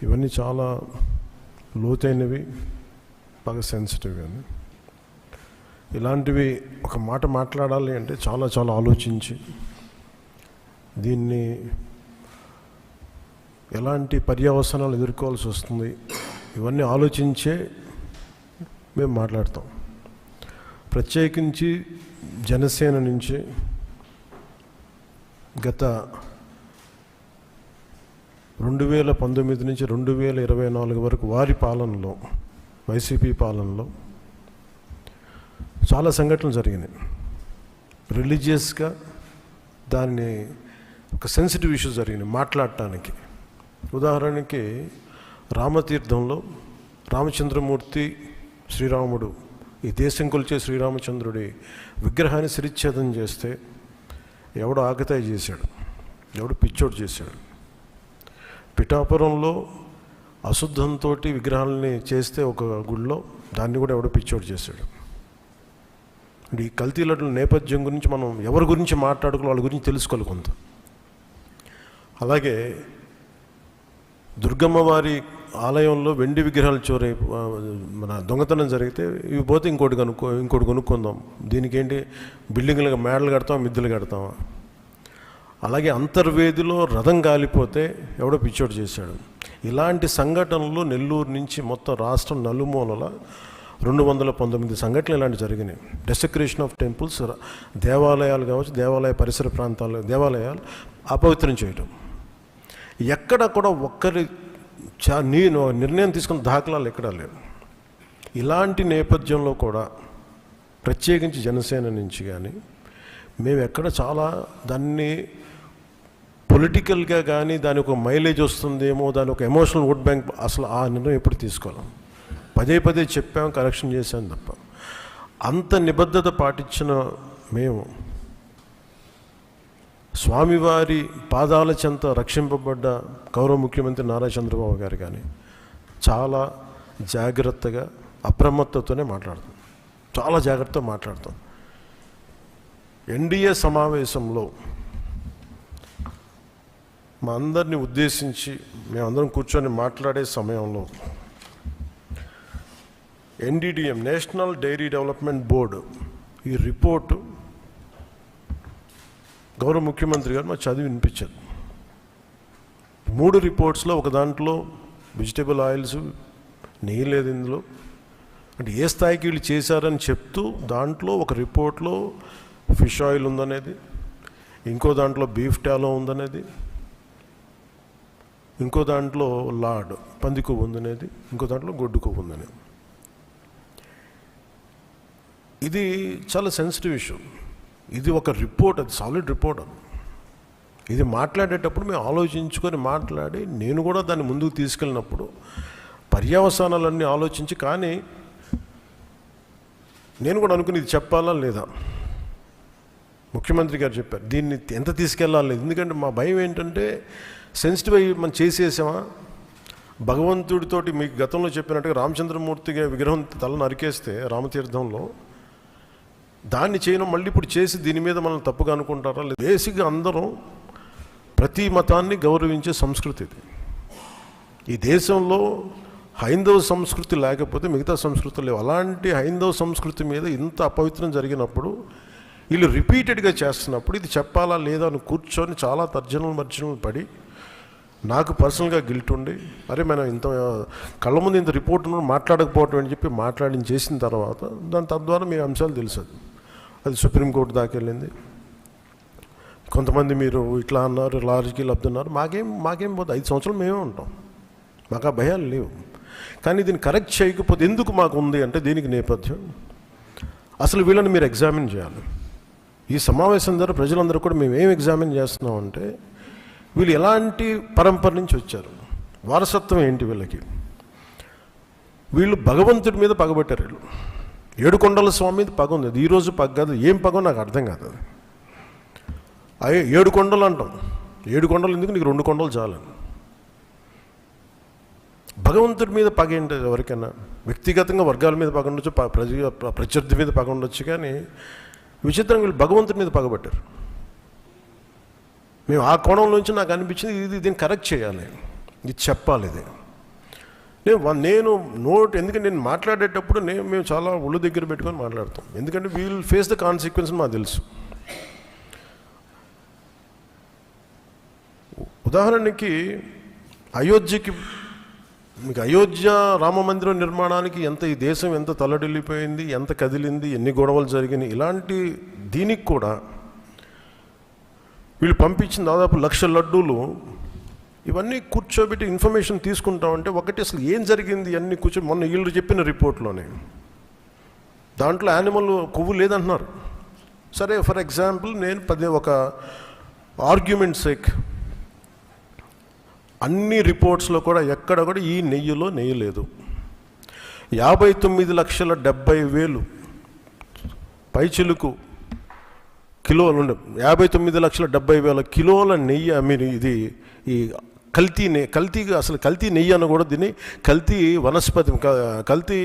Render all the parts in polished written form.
ఇవన్నీ చాలా లోతైనవి, బాగా సెన్సిటివ్. కానీ ఇలాంటివి ఒక మాట మాట్లాడాలి అంటే చాలా చాలా ఆలోచించి దీన్ని ఎలాంటి పర్యవసనాలు ఎదుర్కోవాల్సి వస్తుంది ఇవన్నీ ఆలోచించే మేము మాట్లాడతాం. ప్రత్యేకించి జనసేన నుంచి గత 2019 నుంచి 2024 వరకు వారి పాలనలో, వైసీపీ పాలనలో చాలా సంఘటనలు జరిగినాయి. రిలీజియస్గా దాన్ని ఒక సెన్సిటివ్ ఇష్యూ జరిగినాయి మాట్లాడటానికి. ఉదాహరణకి రామతీర్థంలో రామచంద్రమూర్తి శ్రీరాముడు, ఈ దేశం కొలిచే శ్రీరామచంద్రుడి విగ్రహాన్ని శిరిచ్ఛేదం చేస్తే ఎవడో ఆకతాయి చేశాడు, ఎవడో పిచ్చోడు చేశాడు. పిఠాపురంలో అశుద్ధంతో విగ్రహాలని చేస్తే ఒక గుడిలో దాన్ని కూడా ఎవడో పిచ్చోడు చేశాడు. ఈ కల్తీల నేపథ్యం గురించి మనం ఎవరి గురించి మాట్లాడుకోవాలి, వాళ్ళ గురించి తెలుసుకోవాలి కొంత. అలాగే దుర్గమ్మ వారి ఆలయంలో వెండి విగ్రహాలు మన దొంగతనం జరిగితే ఇవి పోతే ఇంకోటి కొనుక్కుందాం, దీనికి ఏంటి బిల్డింగ్లుగా మేడలు కడతాం, మిద్దెలు కడతామా. అలాగే అంతర్వేదిలో రథం కాలిపోతే ఎవడో పిచ్చోడు చేశాడు. ఇలాంటి సంఘటనలు నెల్లూరు నుంచి మొత్తం రాష్ట్రం నలుమూలల 219 సంఘటనలు ఇలాంటివి జరిగినాయి. డెసక్రేషన్ ఆఫ్ టెంపుల్స్, దేవాలయాలు కావచ్చు, దేవాలయ పరిసర ప్రాంతాలు, దేవాలయాలు అపవిత్రం చేయడం. ఎక్కడ కూడా ఒక్కరి నిర్ణయం తీసుకున్న దాఖలాలు ఎక్కడా లేవు. ఇలాంటి నేపథ్యంలో కూడా ప్రత్యేకించి జనసేన నుంచి కానీ మేము ఎక్కడ చాలా దాన్ని పొలిటికల్గా కానీ దానికి ఒక మైలేజ్ వస్తుందేమో, దాని ఒక ఎమోషనల్ ఓట్ బ్యాంక్, అసలు ఆ నిర్ణయం ఎప్పుడు తీసుకోలేం. పదే పదే చెప్పాం, కరెక్షన్ చేశాం తప్ప. అంత నిబద్ధత పాటించిన మేము స్వామివారి పాదాల చెంత రక్షింపబడ్డ గౌరవ ముఖ్యమంత్రి నారా చంద్రబాబు గారు కానీ చాలా జాగ్రత్తగా అప్రమత్తతోనే మాట్లాడతాం, చాలా జాగ్రత్తగా మాట్లాడతాం. ఎన్డీఏ సమావేశంలో మా అందరినీ ఉద్దేశించి మేమందరం కూర్చొని మాట్లాడే సమయంలో NDDM, national dairy development board, ఈ రిపోర్టు గౌరవ ముఖ్యమంత్రి గారు మాకు చదివి వినిపించారు. 3 రిపోర్ట్స్లో ఒక దాంట్లో వెజిటబుల్ ఆయిల్స్, నెయ్యి లేదు ఇందులో, అంటే ఏ స్థాయికి వీళ్ళు చేశారని చెప్తూ దాంట్లో ఒక రిపోర్ట్లో ఫిష్ ఆయిల్ ఉందనేది, ఇంకో దాంట్లో బీఫ్ టాలో ఉందనేది, ఇంకో దాంట్లో లాడ్ పంది కొవ్వు ఉందనేది, ఇంకో దాంట్లో గొడ్డు కొవ్వు ఉందనేది. ఇది చాలా సెన్సిటివ్ ఇష్యూ. ఇది ఒక రిపోర్ట్, అది సాలిడ్ రిపోర్ట్. అది ఇది మాట్లాడేటప్పుడు మేము ఆలోచించుకొని మాట్లాడి, నేను కూడా దాన్ని ముందుకు తీసుకెళ్ళినప్పుడు పర్యవసానాలన్నీ ఆలోచించి, కానీ నేను కూడా అనుకుని ఇది చెప్పాలా లేదా. ముఖ్యమంత్రి గారు చెప్పారు దీన్ని ఎంత తీసుకెళ్ళాలి, ఎందుకంటే మా భయం ఏంటంటే సెన్సిటివ్ అయ్యి మనం చేసేసామా. భగవంతుడితోటి మీకు గతంలో చెప్పినట్టుగా రామచంద్రమూర్తిగా విగ్రహం తల నరికేస్తే రామతీర్థంలో దాన్ని చేయడం మళ్ళీ ఇప్పుడు చేసి దీని మీద మనం తప్పుగా అనుకుంటారా లేదు. బేసిక్గా అందరం ప్రతి మతాన్ని గౌరవించే సంస్కృతి ఇది. ఈ దేశంలో హైందవ సంస్కృతి లేకపోతే మిగతా సంస్కృతులు లేవు. అలాంటి హైందవ సంస్కృతి మీద ఇంత అపవిత్రం జరిగినప్పుడు వీళ్ళు రిపీటెడ్గా చేస్తున్నప్పుడు ఇది చెప్పాలా లేదా అని కూర్చొని చాలా తర్జనలు పడి నాకు పర్సనల్గా గిల్ట్ ఉండి, అరే మనం ఇంత కళ్ళ ముందు ఇంత రిపోర్ట్ మాట్లాడకపోవటం అని చెప్పి మాట్లాడి చేసిన తర్వాత దాని తద్వారా మీ అంశాలు తెలుసు. అది సుప్రీంకోర్టు దాకా వెళ్ళింది. కొంతమంది మీరు ఇట్లా అన్నారు, లార్జ్కి లబ్ధన్నారు, మాకేం పోతే 5 సంవత్సరాలు మేమే ఉంటాం, మాకు ఆ భయాలు లేవు. కానీ దీన్ని కరెక్ట్ చేయకపోతే ఎందుకు మాకు ఉంది అంటే దీనికి నేపథ్యం అసలు వీళ్ళని మీరు ఎగ్జామిన్ చేయాలి. ఈ సమావేశం ద్వారా ప్రజలందరూ కూడా మేము ఏం ఎగ్జామిన్ చేస్తున్నామంటే వీళ్ళు ఎలాంటి పరంపర నుంచి వచ్చారు, వారసత్వం ఏంటి వీళ్ళకి. వీళ్ళు భగవంతుడి మీద పగబట్టారు. వీళ్ళు ఏడుకొండల స్వామి మీద పగ ఉంది. అది ఈరోజు పగ కాదు, ఏం పగో నాకు అర్థం కాదు. అది 7 కొండలు అంటాం, 7 కొండలు ఎందుకు, నీకు 2 కొండలు చాలని. భగవంతుడి మీద పగ ఏంటి ఎవరికైనా? వ్యక్తిగతంగా వర్గాల మీద పగ ఉండొచ్చు, ప్రత్యర్థి మీద పగ ఉండొచ్చు, కానీ విచిత్రంగా వీళ్ళు భగవంతుడి మీద పగబట్టారు. మేము ఆ కోణం నుంచి నాకు అనిపించింది దీన్ని కరెక్ట్ చేయాలి, ఇది చెప్పాలి. ఇది నేను ఎందుకంటే నేను మాట్లాడేటప్పుడు మేము చాలా ఒళ్ళు దగ్గర పెట్టుకొని మాట్లాడతాం, ఎందుకంటే we will face the consequence మాకు తెలుసు. ఉదాహరణకి అయోధ్య రామ మందిరం నిర్మాణానికి ఈ దేశం ఎంత తల్లడిల్లిపోయింది, ఎంత కదిలింది, ఎన్ని గొడవలు జరిగినాయి, ఇలాంటి దీనికి కూడా వీళ్ళు పంపించిన దాదాపు 1,00,000 లడ్డూలు. ఇవన్నీ కూర్చోబెట్టి ఇన్ఫర్మేషన్ తీసుకుంటామంటే ఒకటి అసలు ఏం జరిగింది అన్నీ మొన్న వీళ్ళు చెప్పిన రిపోర్ట్లోనే దాంట్లో యానిమల్ కొవ్వు లేదంటున్నారు. సరే, ఫర్ ఎగ్జాంపుల్ నేను ఒక ఆర్గ్యుమెంట్ సేక్ అన్ని రిపోర్ట్స్లో కూడా ఎక్కడ కూడా ఈ నెయ్యిలో నెయ్యి లేదు. 59,70,000 పైచిలుకు కిలోలు ఉండే 59,70,000 కిలోల నెయ్యి మీరు ఇది ఈ కల్తీ నెయ్యి అనకూడదు, దీన్ని కల్తీ వనస్పతి, కల్తీ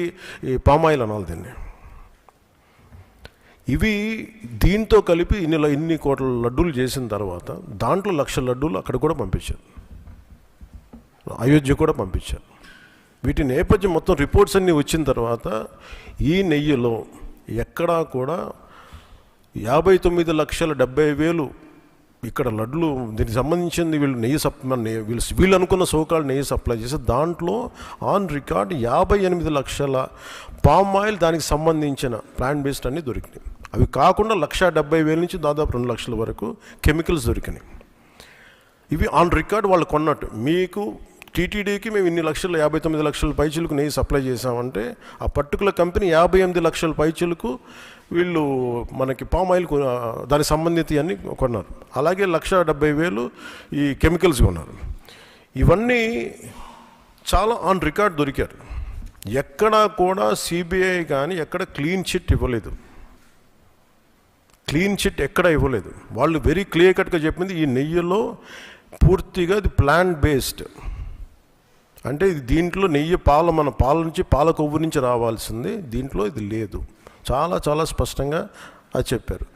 పామాయిల్ అనాలి దీన్ని. ఇవి దీంతో కలిపి ఇన్ని కోట్ల లడ్డూలు చేసిన తర్వాత దాంట్లో 1,00,000 లడ్డూలు అక్కడ కూడా పంపించారు, అయోధ్య కూడా పంపించారు. వీటి నేపథ్యం మొత్తం రిపోర్ట్స్ అన్నీ వచ్చిన తర్వాత ఈ నెయ్యిలో ఎక్కడా కూడా 59,70,000 ఇక్కడ లడ్లు దీనికి సంబంధించింది వీళ్ళు అనుకున్న సోకాళ్ళు నెయ్యి సప్లై చేసి దాంట్లో ఆన్ రికార్డ్ 58 లక్షల పామ్ ఆయిల్ దానికి సంబంధించిన ప్లాంట్ బేస్డ్ అన్నీ దొరికినాయి. అవి కాకుండా 1,70,000 నుంచి దాదాపు 2 లక్షల వరకు కెమికల్స్ దొరికినాయి. ఇవి ఆన్ రికార్డ్ వాళ్ళు కొన్నట్టు. మీకు టీటీడీకి మేము ఇన్ని లక్షలు 59 లక్షల పైచులకు నెయ్యి సప్లై చేసామంటే ఆ పర్టికులర్ కంపెనీ 58 లక్షల పైచులకు వీళ్ళు మనకి పామ్ ఆయిల్ దానికి సంబంధిత అన్నీ కొన్నారు. అలాగే 1,70,000 ఈ కెమికల్స్ కొన్నారు. ఇవన్నీ చాలా ఆన్ రికార్డ్ దొరికారు. ఎక్కడా కూడా సిబిఐ కానీ ఎక్కడ క్లీన్ చిట్ ఇవ్వలేదు. క్లీన్ చిట్ ఎక్కడ ఇవ్వలేదు. వాళ్ళు వెరీ క్లియర్ కట్గా చెప్పింది ఈ నెయ్యిలో పూర్తిగా ఇది ప్లాంట్ బేస్డ్, అంటే ఇది దీంట్లో నెయ్యి మన పాల నుంచి పాల కొవ్వు నుంచి రావాల్సింది, దీంట్లో ఇది లేదు. చాలా చాలా స్పష్టంగా అది చెప్పారు.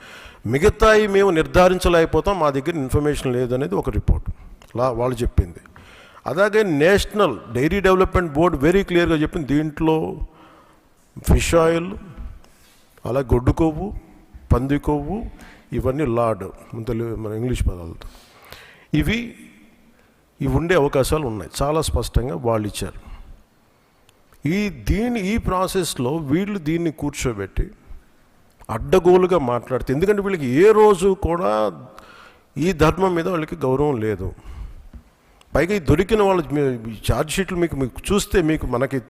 మిగతాయి మేము నిర్ధారించలేకపోతాం, మా దగ్గర ఇన్ఫర్మేషన్ లేదు అనేది ఒక రిపోర్ట్ వాళ్ళు చెప్పింది. అలాగే national dairy development board very క్లియర్గా చెప్పింది దీంట్లో ఫిష్ ఆయిల్, అలా గొడ్డు కొవ్వు, పంది కొవ్వు, ఇవన్నీ లార్డ్ మన ఇంగ్లీష్ పదాలతో ఇవి ఉండే అవకాశాలు ఉన్నాయి. చాలా స్పష్టంగా వాళ్ళు ఇచ్చారు. ఈ ప్రాసెస్లో వీళ్ళు దీన్ని కూర్చోబెట్టి అడ్డగోలుగా మాట్లాడితే, ఎందుకంటే వీళ్ళకి ఏ రోజు కూడా ఈ ధర్మం మీద వాళ్ళకి గౌరవం లేదు. పైగా ఈ దొరికిన వాళ్ళ ఛార్జ్ షీట్లు మీకు చూస్తే మనకి